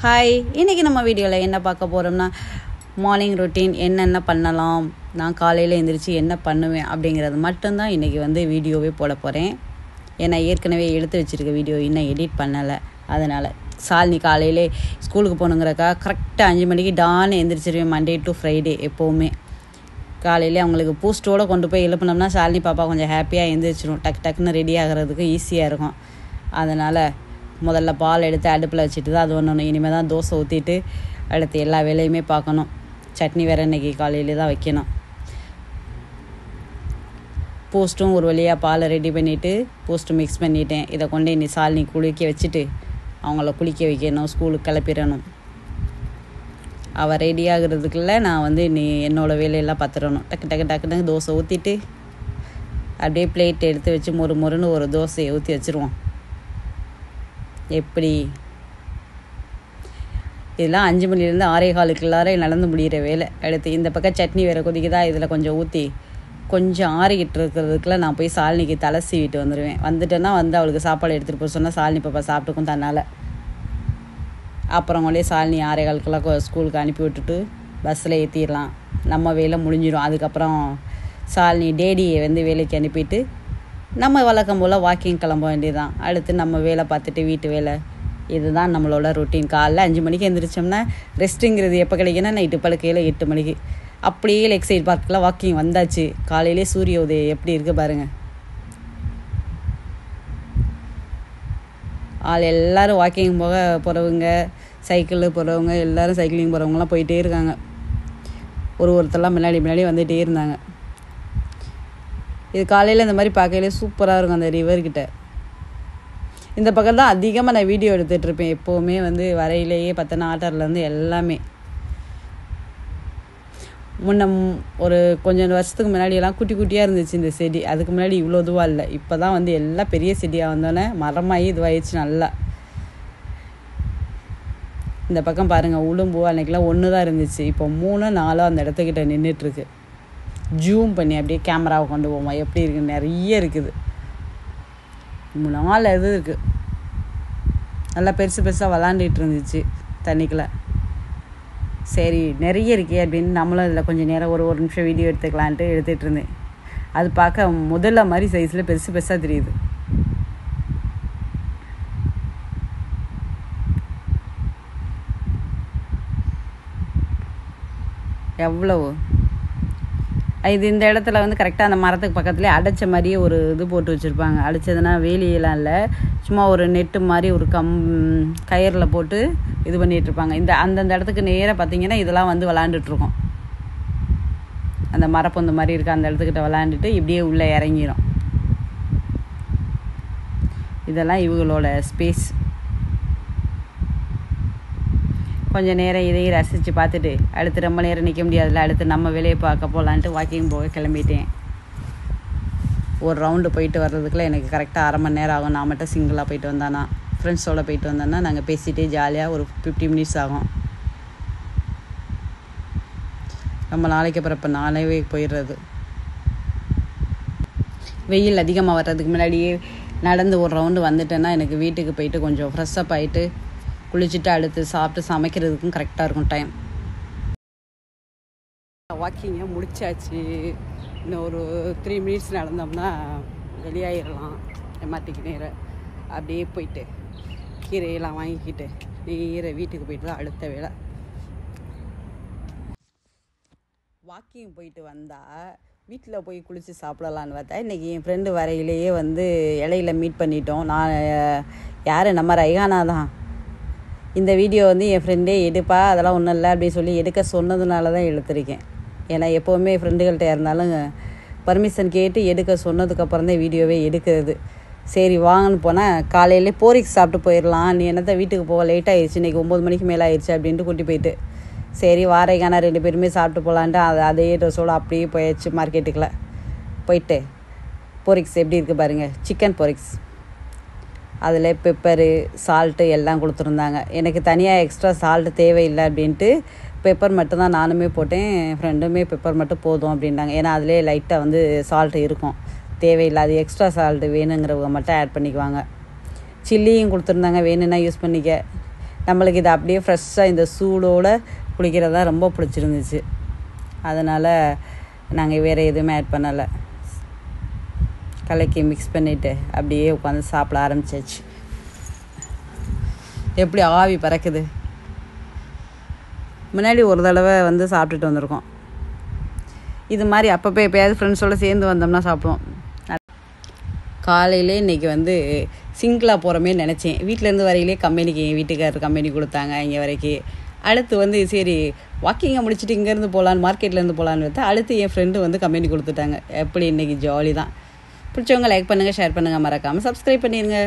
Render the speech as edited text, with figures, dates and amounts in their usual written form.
Hi, இன்றைக்கி நம்ம வீடியோவில் என்ன பார்க்க போகிறோம்னா மார்னிங் ரொட்டீன் என்னென்ன பண்ணலாம், நான் காலையில் எழுந்திரிச்சு என்ன பண்ணுவேன் அப்படிங்கிறது மட்டும்தான் இன்றைக்கி வீடியோவே போட போகிறேன். ஏன்னா ஏற்கனவே எடுத்து வச்சுருக்க வீடியோ இன்னும் எடிட் பண்ணலை. அதனால் சாலினி காலையிலே ஸ்கூலுக்கு போகணுங்கிறக்கா கரெக்டாக 5 மணிக்கு டான்னு எழுந்திரிச்சிருவேன். மண்டே டு ஃப்ரைடே எப்போவுமே காலையிலே அவங்களுக்கு பூஸ்ட்டோடு கொண்டு போய் எழுப்பினோம்னா சாலினி பாப்பா கொஞ்சம் ஹாப்பியாக எழுந்திரிச்சிடும். டக்குன்னு ரெடி ஆகிறதுக்கு ஈஸியாக இருக்கும். அதனால் முதல்ல பால் எடுத்து அடுப்பில் வச்சுட்டு தான் அது ஒன்று இனிமேல் தான் தோசை ஊற்றிட்டு அடுத்து எல்லா வேலையுமே பார்க்கணும். சட்னி வேறு இன்றைக்கி காலையிலே தான் வைக்கணும். போஸ்ட்டும் ஒரு வழியாக பாலை ரெடி பண்ணிவிட்டு போஸ்ட்டு மிக்ஸ் பண்ணிட்டேன். இதை கொண்டு இன்னி சாலினி குளிக்க வச்சுட்டு அவங்கள குளிக்க வைக்கணும், ஸ்கூலுக்கு கிளப்பிடணும். அவள் ரெடி ஆகுறதுக்குள்ளே நான் நீ என்னோடய வேலையெல்லாம் பார்த்துடணும். டக்குன்னு தோசை ஊற்றிட்டு அப்படியே பிளேட் எடுத்து வச்சு மொறுன்னு ஒரு தோசையை ஊற்றி வச்சுருவோம். எப்படி இதெல்லாம் 5 மணிலேருந்து 6:15 நடந்து முடிகிற வேலை. அடுத்து இந்த பக்கம் சட்னி வேறு கொதிக்குதா, இதில் கொஞ்சம் ஊற்றி கொஞ்சம் ஆறிக்கிட்டு இருக்கிறதுக்குள்ள நான் போய் சாலினிக்கு தலை சீவிட்டு வந்துடுவேன். வந்துட்டேன்னா அவளுக்கு சாப்பாடு எடுத்துகிட்டு போக சொன்னால் சாலினி பாப்பா சாப்பிட்டுக்கும் தன்னால். அப்புறம் கொண்டே சாலினி 6:15 ஸ்கூலுக்கு அனுப்பி விட்டுட்டு பஸ்ஸில் ஏற்றிடலாம். நம்ம வேலை முடிஞ்சிடும். அதுக்கப்புறம் சாலினி டேடியை வேலைக்கு அனுப்பிட்டு நம்ம வழக்கம் போல் வாக்கிங் கிளம்ப வேண்டியதுதான். அடுத்து நம்ம வேலை பார்த்துட்டு வீட்டு வேலை, இதுதான் நம்மளோட ரொட்டீன். காலைல 5 மணிக்கு எழுந்திரிச்சோம்னா ரெஸ்ட்டுங்கிறது எப்போ கிடைக்குன்னா நைட்டு படுக்கையில் 8 மணிக்கு. அப்படியே எக்ஸைட் பார்க்கில் வாக்கிங் வந்தாச்சு. காலையிலே சூரிய உதயம் எப்படி இருக்குது பாருங்கள். எல்லோரும் வாக்கிங் போகிறவங்க, சைக்கிளில் போகிறவங்க, எல்லோரும் சைக்கிளிங் போகிறவங்களாம் போயிட்டே இருக்காங்க. ஒருத்தரெல்லாம் முன்னாடி வந்துகிட்டே இருந்தாங்க. இது காலையில் இந்த மாதிரி பார்க்கையிலே சூப்பராக இருக்கும். அந்த ரிவர்கிட்ட இந்த பக்கம் தான் அதிகமாக நான் வீடியோ எடுத்துகிட்ருப்பேன். எப்போவுமே வரையிலேயே பார்த்தோன்னா ஆட்டர்லேருந்து எல்லாமே. ஒரு கொஞ்சம் வருஷத்துக்கு முன்னாடியெல்லாம் குட்டி குட்டியாக இருந்துச்சு இந்த செடி. அதுக்கு முன்னாடி இவ்வளோ இதுவாக இல்லை. இப்போ தான் எல்லாம் பெரிய செடியாக வந்தோடனே மரமாகி இதுவாகிடுச்சு நல்லா. இந்த பக்கம் பாருங்கள், உளும்பு அன்றைக்கெலாம் 1 தான் இருந்துச்சு. இப்போ 3 4 அந்த இடத்துக்கிட்ட நின்றுட்டுருக்கு. ஜூம் பண்ணி அப்படியே கேமராவை கொண்டு போவோம். எப்படி இருக்குது, நிறைய இருக்குது. 4 இது இருக்குது. நல்லா பெருசாக விளாண்டுட்டு இருந்துச்சு தண்ணிக்குள்ளே. சரி நிறைய இருக்கே அப்படின்னு நம்மளும் இதில் கொஞ்சம் நேரம் ஒரு நிமிஷம் வீடியோ எடுத்துக்கலான்ட்டு எடுத்துகிட்டு இருந்தேன். அது பார்க்க முதல்ல மாதிரி சைஸில் பெருசாக தெரியுது. எவ்வளவு இது இந்த இடத்துல கரெக்டாக அந்த மரத்துக்கு பக்கத்துலேயே அடைச்ச மாதிரியே ஒரு இது போட்டு வச்சுருப்பாங்க. அடைச்சதுன்னா வேலியெல்லாம் இல்லை, சும்மா ஒரு நெட்டு மாதிரி ஒரு கயிறில் போட்டு இது பண்ணிகிட்ருப்பாங்க. அந்தந்த இடத்துக்கு நேராக பார்த்தீங்கன்னா இதெல்லாம் விளாண்டுட்ருக்கோம். அந்த மரப்பொந்து மாதிரி இருக்குது, அந்த இடத்துக்கிட்ட விளாண்டுட்டு இப்படியே உள்ளே இறங்கிடும். இதெல்லாம் இவங்களோட ஸ்பேஸ். கொஞ்சம் நேரம் இதையும் ரசித்து பார்த்துட்டு அடுத்து ரொம்ப நேரம் நிற்க முடியாதுல்ல, அடுத்து நம்ம வேலையை பார்க்க போகலான்ட்டு வாக்கிங் போக கிளம்பிட்டேன். ஒரு ரவுண்டு போயிட்டு வர்றதுக்குள்ளே எனக்கு கரெக்டாக 1/2 மணி நேரம் ஆகும். நான் மட்டும் சிங்கிளாக போயிட்டு வந்தானா, ஃப்ரெண்ட்ஸோடு போயிட்டு வந்தோன்னா நாங்கள் பேசிகிட்டே ஜாலியாக ஒரு 50 மினிட்ஸ் ஆகும். ரொம்ப நாளைக்கு அப்புறம் இப்போ நானே போயிடுறது. வெயில் அதிகமாக வர்றதுக்கு முன்னாடியே நடந்து ஒரு ரவுண்டு வந்துட்டேன்னா எனக்கு வீட்டுக்கு போயிட்டு கொஞ்சம் ஃப்ரெஷ்ஷப் ஆகிட்டு குளிச்சுட்டு அடுத்து சாப்பிட்டு சமைக்கிறதுக்கும் கரெக்டாக இருக்கும் டைம். வாக்கிங்கை முடிச்சாச்சு. இன்னும் ஒரு 3 மினிட்ஸ் நடந்தோம்னா வெளியாகிடலாம். எம்ஆர்டிக்கு நேரம் அப்படியே போயிட்டு கீரையெல்லாம் வாங்கிக்கிட்டு நேராக வீட்டுக்கு போயிட்டு தான் அடுத்த வேலை. வாக்கிங் போயிட்டு வந்தால் வீட்டில் போய் குளித்து சாப்பிடலான்னு பார்த்தா இன்றைக்கி என் ஃப்ரெண்டு வரையிலேயே இலையில மீட் பண்ணிட்டோம். நான் யார், நம்ம ரைஹானா தான். இந்த வீடியோ என் ஃப்ரெண்டே எடுப்பா, அதெல்லாம் ஒன்றும் இல்லை அப்படின்னு சொல்லி எடுக்க சொன்னதுனால தான் எடுத்திருக்கேன். ஏன்னா எப்போவுமே ஃப்ரெண்டுகள்கிட்ட இருந்தாலும் பர்மிஷன் கேட்டு எடுக்க சொன்னதுக்கப்புறம் தான் வீடியோவே எடுக்கிறது. சரி வாங்கன்னு போனால் காலையிலே போரிக்ஸ் சாப்பிட்டு போயிடலாம், நீ என்னத்தை வீட்டுக்கு போக லேட் ஆகிடுச்சு, இன்றைக்கி 9 மணிக்கு மேலே ஆயிடுச்சு அப்படின்ட்டு கூட்டி போயிட்டு சரி வாரைக்கான 2 பேருமே சாப்பிட்டு போகலான்ட்டு அதே ட்ரெஸ்ஸோடு அப்படியே போயிடுச்சு மார்க்கெட்டுக்குள்ளே. போயிட்டு போரிக்ஸ் எப்படி இருக்குது பாருங்கள், சிக்கன் போரிக்ஸ். அதில் பெப்பரு சால்ட்டு எல்லாம் கொடுத்துருந்தாங்க. எனக்கு தனியாக எக்ஸ்ட்ரா சால்ட்டு தேவையில்லை அப்படின்ட்டு பெப்பர் மட்டும்தான் நானுமே போட்டேன். ஃப்ரெண்டுமே பெப்பர் மட்டும் போதும் அப்படின்ட்டாங்க. ஏன்னா அதிலே லைட்டாக சால்ட்டு இருக்கும், தேவையில்லை. அது எக்ஸ்ட்ரா சால்ட்டு வேணுங்கிறவங்க மட்டும் ஆட் பண்ணிக்குவாங்க. சில்லியும் கொடுத்துருந்தாங்க, வேணும்னா யூஸ் பண்ணிக்க. நம்மளுக்கு இது அப்படியே ஃப்ரெஷ்ஷாக இந்த சூடோடு குடிக்கிறது தான் ரொம்ப பிடிச்சிருந்துச்சு. அதனால் நாங்கள் வேறு எதுவுமே ஆட் பண்ணலை. கலக்கி மிக்ஸ் பண்ணிவிட்டு அப்படியே உட்காந்து சாப்பிட ஆரம்பிச்சாச்சு. எப்படி ஆவி பறக்குது. முன்னாடி ஒரு தடவை வந்து சாப்பிட்டுட்டு வந்திருக்கோம். இது மாதிரி அப்பப்போ எப்போயாவது ஃப்ரெண்ட்ஸோடு சேர்ந்து வந்தோம்னா சாப்பிடுவோம். காலையிலே இன்றைக்கி வந்து சிங்கிளாக போகிறோமே நினச்சேன். வீட்டிலேருந்து வரையிலே கம்பெனிக்கு என் வீட்டுக்காரர் கம்பெனி கொடுத்தாங்க இங்கே வரைக்கும். அடுத்து வந்து சரி வாக்கிங்கை முடிச்சுட்டு இங்கேருந்து போகலான்னு மார்க்கெட்லேருந்து போகலான்னு பார்த்தா அடுத்து என் ஃப்ரெண்டு வந்து கம்பெனி கொடுத்துட்டாங்க. எப்படி இன்றைக்கி ஜாலி தான். பிடிச்சவங்க லைக் பண்ணுங்கள், ஷேர் பண்ணுங்கள், மறக்காமல் சப்ஸ்கிரைப் பண்ணிடுங்க.